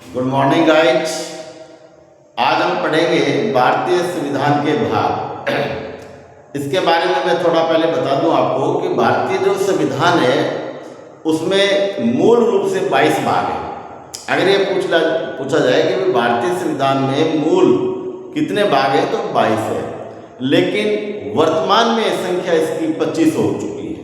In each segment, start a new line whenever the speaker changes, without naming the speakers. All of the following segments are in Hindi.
Good morning guys. आज हम पढ़ेंगे भारतीय संविधान के भाग। इसके बारे में मैं थोड़ा पहले बता दूं आपको कि भारतीय जो संविधान है उसमें मूल रूप से 22 भाग है। अगर ये पूछा जाए कि भारतीय संविधान में मूल कितने भाग है तो 22 है, लेकिन वर्तमान में संख्या इसकी 25 हो चुकी है।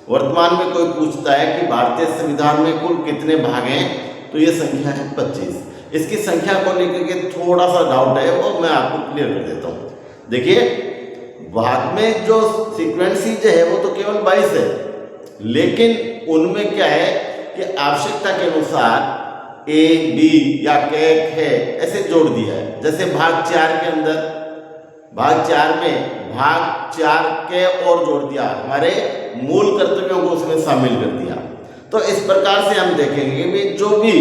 वर्तमान में कोई पूछता है कि भारतीय संविधान में कुल कितने भाग हैं तो ये संख्या है 25। इसकी संख्या को लेकर के थोड़ा सा डाउट है, वो मैं आपको क्लियर कर देता हूँ। देखिए, भाग में जो सीक्वेंसीज है वो तो केवल 22 है, लेकिन उनमें क्या है कि आवश्यकता के अनुसार ए बी या कैक है ऐसे जोड़ दिया है। जैसे भाग 4 के अंदर भाग 4 में भाग 4 के और जोड़ दिया, हमारे मूल कर्तव्यों को उसमें शामिल कर दिया। तो इस प्रकार से हम देखेंगे कि जो भी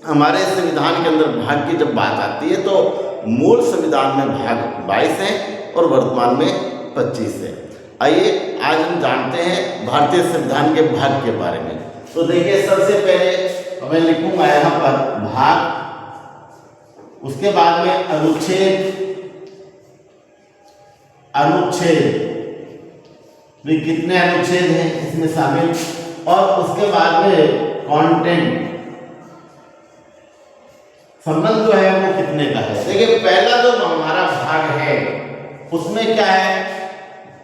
हमारे संविधान के अंदर भाग की जब बात आती है तो मूल संविधान में भाग 22 हैं और वर्तमान में 25 है। आइए आज हम जानते हैं भारतीय संविधान के भाग के बारे में। तो देखिए, सबसे पहले मैं लिखूंगा यहाँ पर भाग, उसके बाद में अनुच्छेद भी कितने अनुच्छेद हैं इसमें शामिल, और उसके बाद में कंटेंट, संबंध जो है वो कितने का है। देखिए, पहला जो हमारा भाग है उसमें क्या है,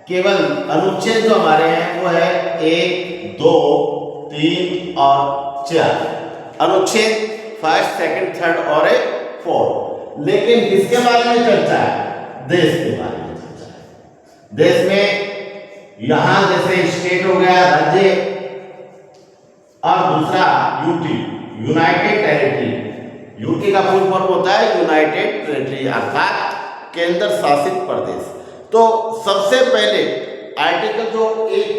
केवल अनुच्छेद जो हमारे हैं वो है 1, 2, 3 और 4 अनुच्छेद, फर्स्ट, सेकंड, थर्ड और 4। लेकिन किसके बारे में चर्चा है? देश के बारे में चर्चा है। देश में यहां जैसे स्टेट हो गया, राज्य, और दूसरा यूटी, यूनाइटेड टेरिटरी। यूटी का फुल फॉर्म होता है यूनाइटेड टेरिटरी, अर्थात केंद्र शासित प्रदेश। तो सबसे पहले आर्टिकल जो 1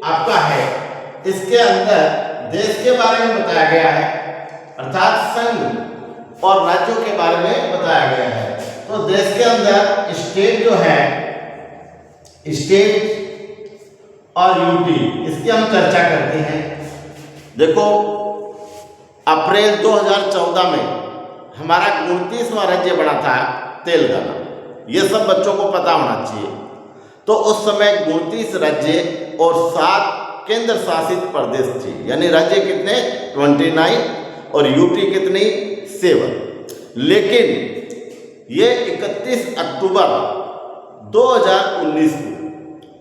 आपका है, इसके अंदर देश के बारे में बताया गया है, अर्थात संघ और राज्यों के बारे में बताया गया है। तो देश के अंदर स्टेट जो है, स्टेट और यूटी, इसकी हम चर्चा करते हैं। देखो, अप्रैल 2014 में हमारा 29वां राज्य बना था तेलंगाना। ये सब बच्चों को पता होना चाहिए। तो उस समय 29 राज्य और 7 केंद्र शासित प्रदेश थे, यानी राज्य कितने 29 और यूटी कितनी 7। लेकिन ये 31 अक्टूबर 2019 को,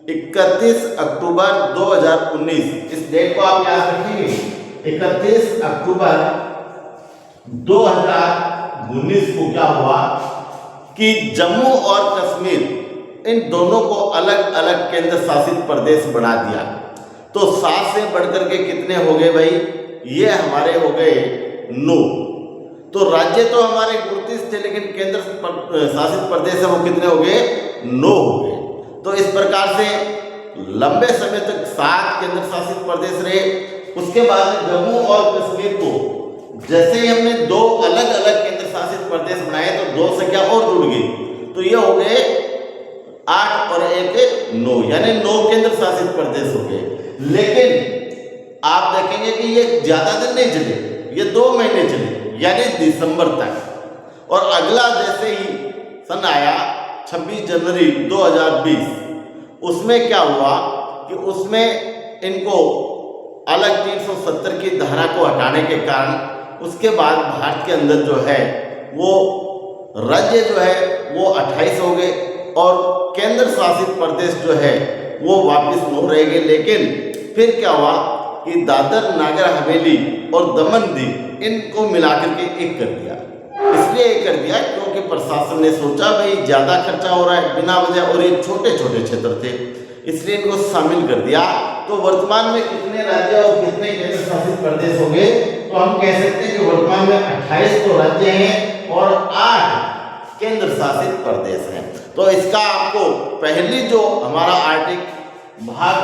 31 अक्टूबर 2019, इस डेट को आप याद रखेंगे। 31 अक्टूबर 2019 को क्या हुआ कि जम्मू और कश्मीर, इन दोनों को अलग अलग केंद्र शासित प्रदेश बना दिया। तो 7 से बढ़कर के कितने हो गए भाई? ये हमारे हो गए 9। तो राज्य तो हमारे 29 थे, लेकिन केंद्र शासित प्रदेश है वो कितने हो गए? 9 हो गए। तो इस प्रकार से लंबे समय तक 7 केंद्र शासित प्रदेश रहे। उसके बाद जम्मू और कश्मीर को जैसे ही हमने 2 अलग अलग केंद्र शासित प्रदेश बनाए तो 2 संख्या और जुड़ गई, तो ये हो गए 8 और 1 9, यानी 9 केंद्र शासित प्रदेश हो गए। लेकिन आप देखेंगे कि ये ज्यादा दिन नहीं चले, ये 2 महीने चले, यानी दिसंबर तक। और अगला जैसे ही सन आया 26 जनवरी 2020, उसमें क्या हुआ कि उसमें इनको अलग 370 की धारा को हटाने के कारण उसके बाद भारत के अंदर जो है वो राज्य जो है वो 28 हो गए और केंद्र शासित प्रदेश जो है वो वापस 9 रह गए। लेकिन फिर क्या हुआ कि दादर नागर हवेली और दमन दीव, इनको मिलाकर के एक कर दिया। इसलिए एक कर दिया क्योंकि प्रशासन ने सोचा भाई ज़्यादा खर्चा हो रहा है बिना वजह, और ये छोटे छोटे क्षेत्र थे, इसलिए इनको शामिल कर दिया। तो वर्तमान में कितने राज्य और कितने केंद्र शासित प्रदेश हो गए? तो हम कह सकते हैं कि वर्तमान में 28 तो राज्य हैं और 8 केंद्र शासित प्रदेश हैं। तो इसका आपको पहली जो हमारा आर्टिकल भाग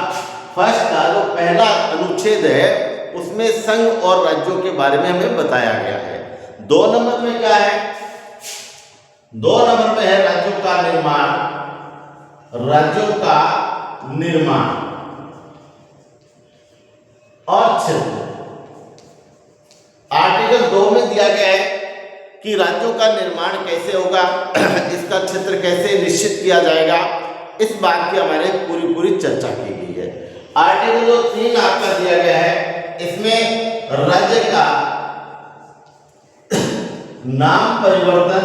फर्स्ट का जो पहला अनुच्छेद है उसमें संघ और राज्यों के बारे में हमें बताया गया है। 2 नंबर में क्या है? 2 नंबर में है राज्यों का निर्माण, राज्यों का निर्माण और क्षेत्र। आर्टिकल 2 में दिया गया है कि राज्यों का निर्माण कैसे होगा, इसका क्षेत्र कैसे निश्चित किया जाएगा, इस बात की हमारे पूरी चर्चा की गई है। आर्टिकल जो 3 आपका दिया गया है, इसमें राज्य का नाम परिवर्तन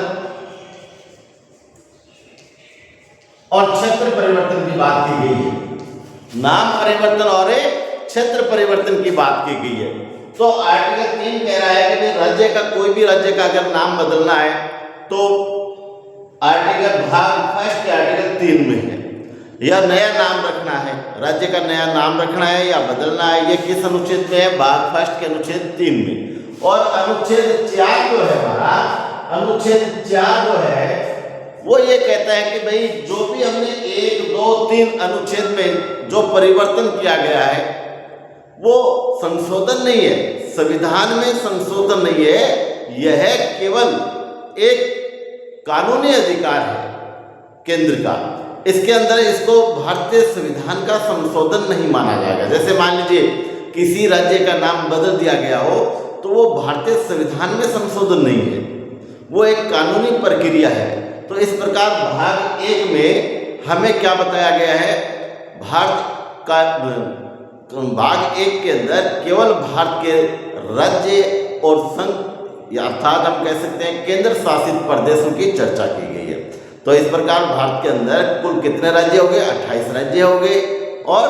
और क्षेत्र परिवर्तन की बात की गई है। नाम परिवर्तन और क्षेत्र परिवर्तन की बात की गई है। तो आर्टिकल 3 कह रहा है कि राज्य का, कोई भी राज्य का अगर नाम बदलना है तो आर्टिकल भाग 1 के आर्टिकल 3 में है, या नया नाम रखना है, राज्य का नया नाम रखना है या बदलना है, ये किस अनुच्छेद में है? भाग 1 के अनुच्छेद 3 में। और अनुच्छेद 4 जो है हमारा, अनुच्छेद 4 जो है वो ये कहता है कि भाई जो भी हमने 1, 2, 3 अनुच्छेद में जो परिवर्तन किया गया है वो संशोधन नहीं है, संविधान में संशोधन नहीं है, यह केवल एक कानूनी अधिकार है केंद्र का। इसके अंदर इसको भारतीय संविधान का संशोधन नहीं माना जाएगा। जैसे मान लीजिए किसी राज्य का नाम बदल दिया गया हो तो वो भारतीय संविधान में संशोधन नहीं है, वो एक कानूनी प्रक्रिया है। तो इस प्रकार भाग 1 में हमें क्या बताया गया है? भारत का भाग 1 के अंदर केवल भारत के राज्य और संघ, अर्थात हम कह सकते हैं केंद्र शासित प्रदेशों की चर्चा की गई है। तो इस प्रकार भारत के अंदर कुल कितने राज्य हो गए? 28 राज्य हो गए और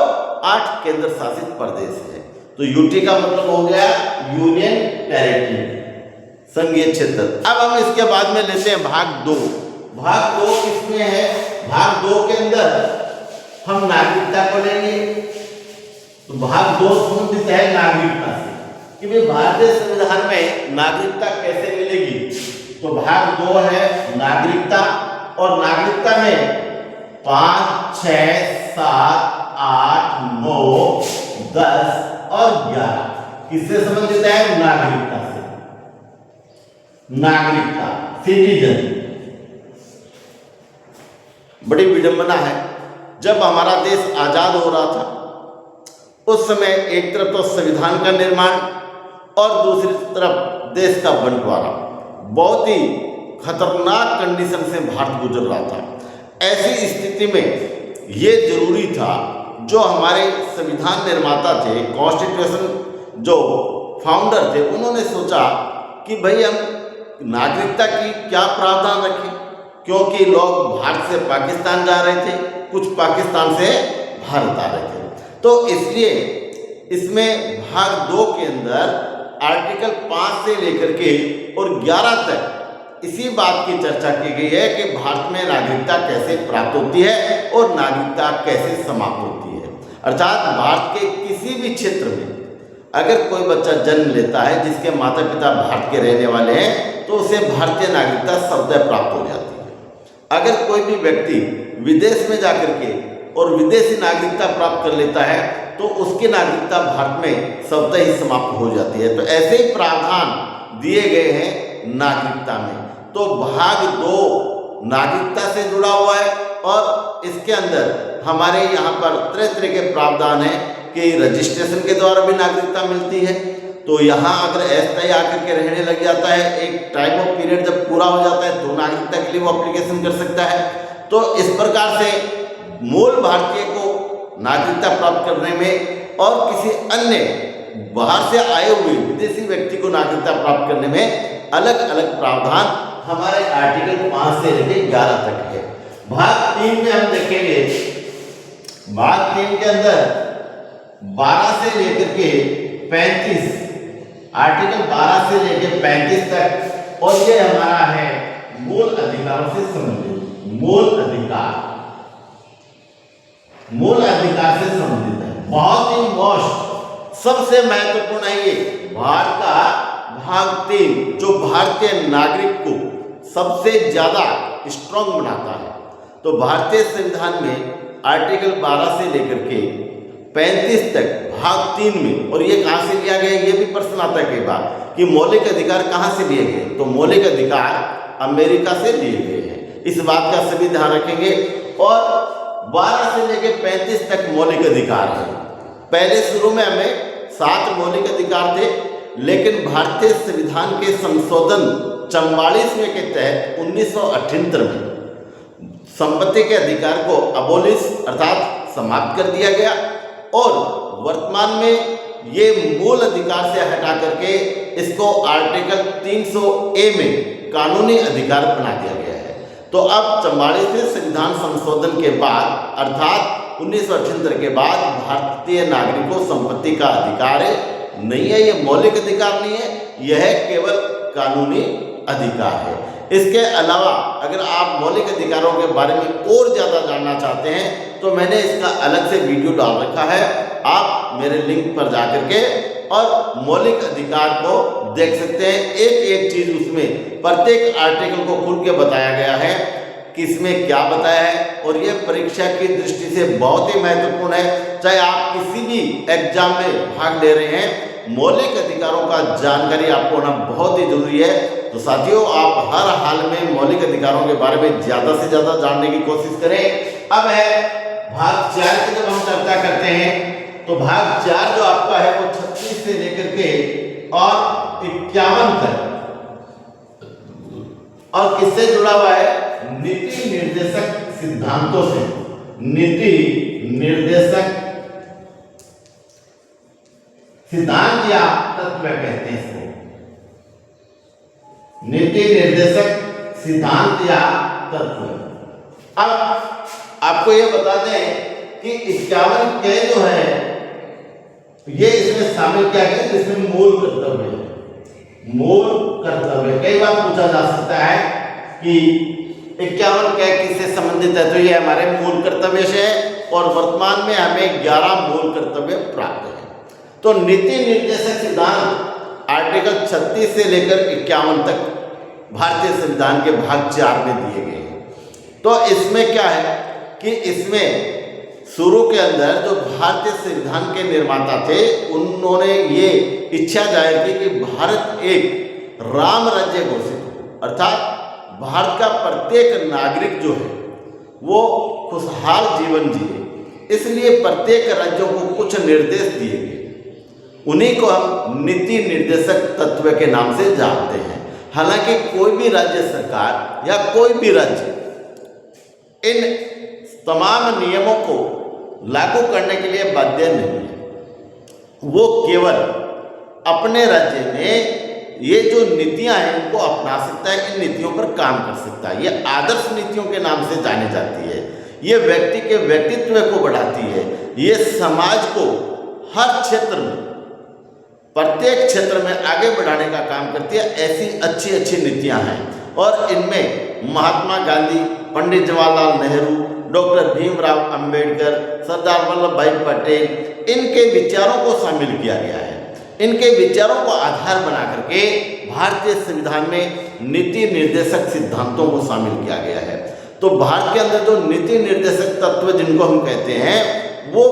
8 केंद्र शासित प्रदेश है। तो यूटी का मतलब हो गया यूनियन टेरिटरी, संघीय क्षेत्र। अब हम इसके बाद में लेते हैं भाग 2। भाग 2 किसमें है? भाग 2 के अंदर हम नागरिकता को लेंगे। तो भाग 2 संबंधित है नागरिकता से कि भाई भारतीय संविधान में नागरिकता कैसे मिलेगी। तो भाग 2 है नागरिकता, और नागरिकता में 5, 6, 7, 8, 9, 10 और 11 किससे संबंधित है? नागरिकता से। नागरिकता, सिटीजन। बड़ी विडंबना है, जब हमारा देश आजाद हो रहा था उस समय एक तरफ तो संविधान का निर्माण और दूसरी तरफ देश का बंटवारा, बहुत ही खतरनाक कंडीशन से भारत गुजर रहा था। ऐसी स्थिति में ये जरूरी था, जो हमारे संविधान निर्माता थे, कॉन्स्टिट्यूशन जो फाउंडर थे, उन्होंने सोचा कि भाई हम नागरिकता की क्या प्रावधान रखें, क्योंकि लोग भारत से पाकिस्तान जा रहे थे, कुछ पाकिस्तान से भारत आ रहे थे। तो इसलिए इसमें भाग 2 के अंदर आर्टिकल 5 से लेकर के और 11 तक इसी बात की चर्चा की गई है कि भारत में नागरिकता कैसे प्राप्त होती है और नागरिकता कैसे समाप्त होती है। अर्थात भारत के किसी भी क्षेत्र में अगर कोई बच्चा जन्म लेता है जिसके माता पिता भारत के रहने वाले हैं, तो उसे भारतीय नागरिकता स्वतः प्राप्त हो जाती है। अगर कोई भी व्यक्ति विदेश में जाकर के और विदेशी नागरिकता प्राप्त कर लेता है तो उसकी नागरिकता भारत में स्वतः ही समाप्त हो जाती है। तो ऐसे ही प्रावधान दिए गए हैं नागरिकता में। तो भाग 2 नागरिकता से जुड़ा हुआ है और इसके अंदर हमारे यहाँ पर तरह तरह के प्रावधान हैं कि रजिस्ट्रेशन के द्वारा भी नागरिकता मिलती है। तो यहाँ अगर अस्थायी आकर के रहने लग जाता है, एक टाइम ऑफ पीरियड जब पूरा हो जाता है तो नागरिकता के लिए वो एप्लीकेशन कर सकता है। तो इस प्रकार से मूल भारतीय को नागरिकता प्राप्त करने में और किसी अन्य बाहर से आए हुए विदेशी व्यक्ति को नागरिकता प्राप्त करने में अलग अलग प्रावधान हमारे आर्टिकल 5 से लेकर 11 तक है। भाग 3 में हम देखेंगे, भाग 3 के अंदर 12 से लेकर के 35, आर्टिकल 12 से लेकर 35 तक, और ये हमारा है मूल अधिकारों से संबंधित। मूल अधिकार से संबंधित है, बहुत ही मोस्ट सबसे महत्वपूर्ण है ये भारत का भाग 3, जो भारतीय नागरिक को सबसे ज्यादा स्ट्रांग बनाता है। तो भारतीय संविधान में आर्टिकल 12 से लेकर के 35 तक भाग 3 में, और ये कहाँ से लिया गया, ये भी प्रश्न आता है कई बार कि मौलिक अधिकार कहाँ से लिए गए। तो मौलिक अधिकार अमेरिका से लिए गए हैं, इस बात का सभी ध्यान रखेंगे। और 12 से लेकर 35 तक मौलिक अधिकार है। पहले शुरू में हमें 7 मौलिक अधिकार थे, लेकिन भारतीय संविधान के संशोधन 44वें के तहत 1978 में संपत्ति के अधिकार को अबोलिश अर्थात समाप्त कर दिया गया और वर्तमान में ये मूल अधिकार से हटा करके इसको आर्टिकल 300A में कानूनी अधिकार बना दिया गया है। तो अब 44वें संविधान संशोधन के बाद अर्थात 1978 के बाद भारतीय नागरिक को संपत्ति का अधिकार नहीं है, ये मौलिक अधिकार नहीं है, यह केवल कानूनी अधिकार है। इसके अलावा अगर आप मौलिक अधिकारों के बारे में और ज़्यादा जानना चाहते हैं तो मैंने इसका अलग से वीडियो डाल रखा है, आप मेरे लिंक पर जाकर के और मौलिक अधिकार को देख सकते हैं। एक एक चीज़ उसमें प्रत्येक आर्टिकल को खुल के बताया गया है कि इसमें क्या बताया है और ये परीक्षा की दृष्टि से बहुत ही महत्वपूर्ण है। चाहे आप किसी भी एग्जाम में भाग ले रहे हैं, मौलिक अधिकारों का जानकारी आपको होना बहुत ही जरूरी है। तो साथियों, आप हर हाल में मौलिक अधिकारों के बारे में ज़्यादा से ज़्यादा जानने की कोशिश करें। अब है भाग 4 की जब हम चर्चा करते हैं तो भाग 4 जो आपका है वो 36 से लेकर के और 51 तक और किससे जुड़ा हुआ है? नीति निर्देशक सिद्धांतों से। नीति निर्देशक सिद्धांत या तत्व कहते हैं इसको, नीति निर्देशक सिद्धांत या तत्व। अब आपको ये बता दें कि 51 के जो है ये इसमें शामिल किया गया जिसमें मूल कर्तव्य है। मूल कर्तव्य कई बार पूछा जा सकता है कि 51 के किससे संबंधित है, तो ये हमारे मूल कर्तव्य से है और वर्तमान में हमें 11 मूल कर्तव्य प्राप्त है। तो नीति निर्देशक सिद्धांत आर्टिकल 36 से लेकर 51 तक भारतीय संविधान के भाग 4 में दिए गए हैं। तो इसमें क्या है कि इसमें शुरू के अंदर जो भारतीय संविधान के निर्माता थे उन्होंने ये इच्छा जाहिर की कि भारत एक राम राज्य घोषित हो, अर्थात भारत का प्रत्येक नागरिक जो है वो खुशहाल जीवन जिए। इसलिए प्रत्येक राज्यों को कुछ निर्देश दिए गए, उन्हीं को हम नीति निर्देशक तत्व के नाम से जानते हैं। हालांकि कोई भी राज्य सरकार या कोई भी राज्य इन तमाम नियमों को लागू करने के लिए बाध्य नहीं है। वो केवल अपने राज्य में ये जो नीतियां हैं इनको अपना सकता है, इन नीतियों पर काम कर सकता है। ये आदर्श नीतियों के नाम से जानी जाती है। ये व्यक्ति के व्यक्तित्व को बढ़ाती है। ये समाज को हर क्षेत्र में, प्रत्येक क्षेत्र में आगे बढ़ाने का काम करती है। ऐसी अच्छी अच्छी नीतियां हैं और इनमें महात्मा गांधी, पंडित जवाहरलाल नेहरू, डॉक्टर भीमराव अंबेडकर, सरदार वल्लभ भाई पटेल, इनके विचारों को शामिल किया गया है। इनके विचारों को आधार बना करके भारतीय संविधान में नीति निर्देशक सिद्धांतों को शामिल किया गया है। तो भारत के अंदर जो नीति निर्देशक तत्व जिनको हम कहते हैं वो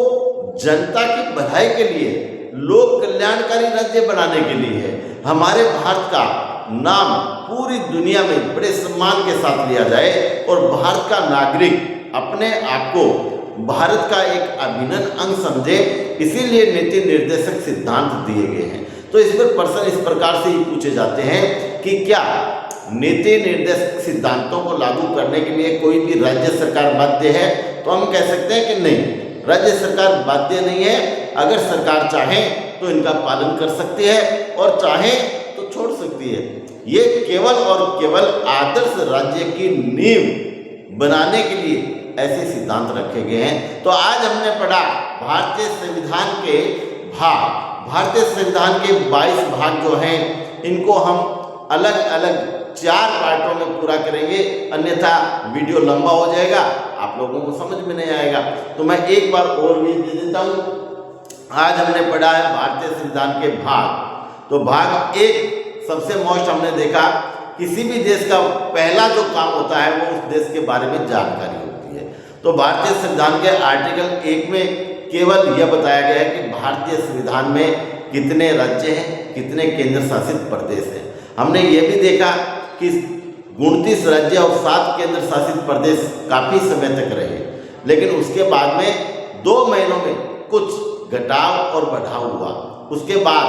जनता की भलाई के लिए, लोक कल्याणकारी राज्य बनाने के लिए है। हमारे भारत का नाम पूरी दुनिया में बड़े सम्मान के साथ लिया जाए और भारत का नागरिक अपने आप को भारत का एक अभिन्न अंग समझे, इसीलिए नीति निर्देशक सिद्धांत दिए गए हैं। तो इस पर प्रश्न इस प्रकार से ही पूछे जाते हैं कि क्या नीति निर्देशक सिद्धांतों को लागू करने के लिए कोई भी राज्य सरकार बाध्य है? तो हम कह सकते हैं कि नहीं, राज्य सरकार बाध्य नहीं है। अगर सरकार चाहे तो इनका पालन कर सकती है और चाहे तो छोड़ सकती है। ये केवल और केवल आदर्श राज्य की नींव बनाने के लिए ऐसे सिद्धांत रखे गए हैं। तो आज हमने पढ़ा भारतीय संविधान के भाग। भारतीय संविधान के 22 भाग जो हैं इनको हम अलग अलग 4 पार्टों में पूरा करेंगे, अन्यथा वीडियो लंबा हो जाएगा, आप लोगों को समझ में नहीं आएगा। तो मैं एक बार और भी दे देता हूँ। आज हमने पढ़ा है भारतीय संविधान के भाग। तो भाग 1 सबसे मोस्ट हमने देखा, किसी भी देश का पहला जो काम होता है वो उस देश के बारे में जानकारी होती है। तो भारतीय संविधान के आर्टिकल 1 में केवल यह बताया गया है कि भारतीय संविधान में कितने राज्य हैं, कितने केंद्र शासित प्रदेश हैं। हमने ये भी देखा कि 29 राज्य और 7 केंद्र शासित प्रदेश काफ़ी समय तक रहे, लेकिन उसके बाद में 2 महीनों में कुछ घटाव और बढ़ाव हुआ। उसके बाद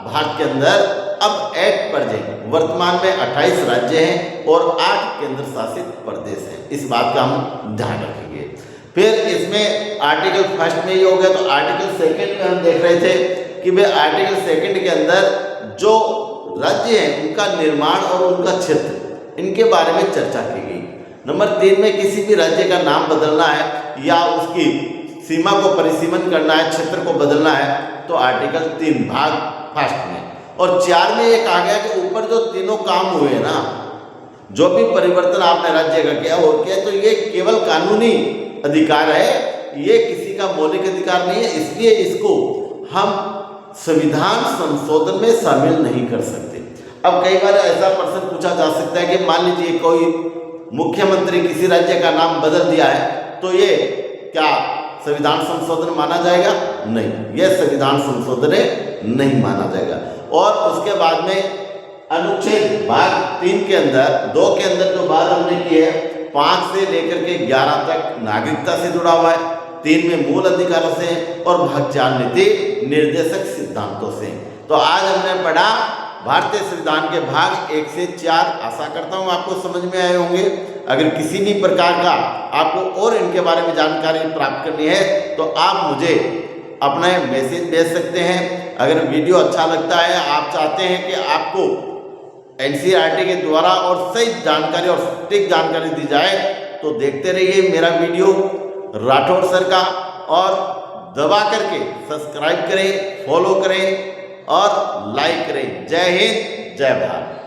भारत के अंदर अब एट प्रेजेंट वर्तमान में 28 राज्य हैं और 8 केंद्र शासित प्रदेश हैं। इस बात का हम ध्यान रखेंगे। फिर इसमें आर्टिकल फर्स्ट में ये हो गया। तो आर्टिकल सेकंड में हम देख रहे थे कि भाई आर्टिकल सेकंड के अंदर जो राज्य हैं उनका निर्माण और उनका क्षेत्र, इनके बारे में चर्चा की गई। नंबर 3 में किसी भी राज्य का नाम बदलना है या उसकी सीमा को परिसीमन करना है, क्षेत्र को बदलना है, तो आर्टिकल 3 भाग फर्स्ट में। और 4 में ये कहा गया कि ऊपर जो तीनों काम हुए ना, जो भी परिवर्तन आपने राज्य का किया और किया, तो ये केवल कानूनी अधिकार है, ये किसी का मौलिक अधिकार नहीं है। इसलिए इसको हम संविधान संशोधन में शामिल नहीं कर सकते। अब कई बार ऐसा प्रश्न पूछा जा सकता है कि मान लीजिए कोई मुख्यमंत्री किसी राज्य का नाम बदल दिया है, तो ये क्या संविधान संशोधन माना जाएगा? नहीं, यह संविधान संशोधन नहीं माना जाएगा। और उसके बाद में अनुच्छेद भाग 3 के अंदर 2 के अंदर जो बात हमने की है, 5 से लेकर के 11 तक नागरिकता से जुड़ा हुआ है, 3 में मूल अधिकारों से और भाग 4 नीति निर्देशक सिद्धांतों से। तो आज हमने पढ़ा भारतीय संविधान के भाग 1 से 4। आशा करता हूँ आपको समझ में आए होंगे। अगर किसी भी प्रकार का आपको और इनके बारे में जानकारी प्राप्त करनी है तो आप मुझे अपना मैसेज भेज सकते हैं। अगर वीडियो अच्छा लगता है, आप चाहते हैं कि आपको एनसीईआरटी के द्वारा और सही जानकारी और सटीक जानकारी दी जाए, तो देखते रहिए मेरा वीडियो राठौर सर का, और दबा करके सब्सक्राइब करें, फॉलो करें और लाइक करें। जय हिंद, जय भारत।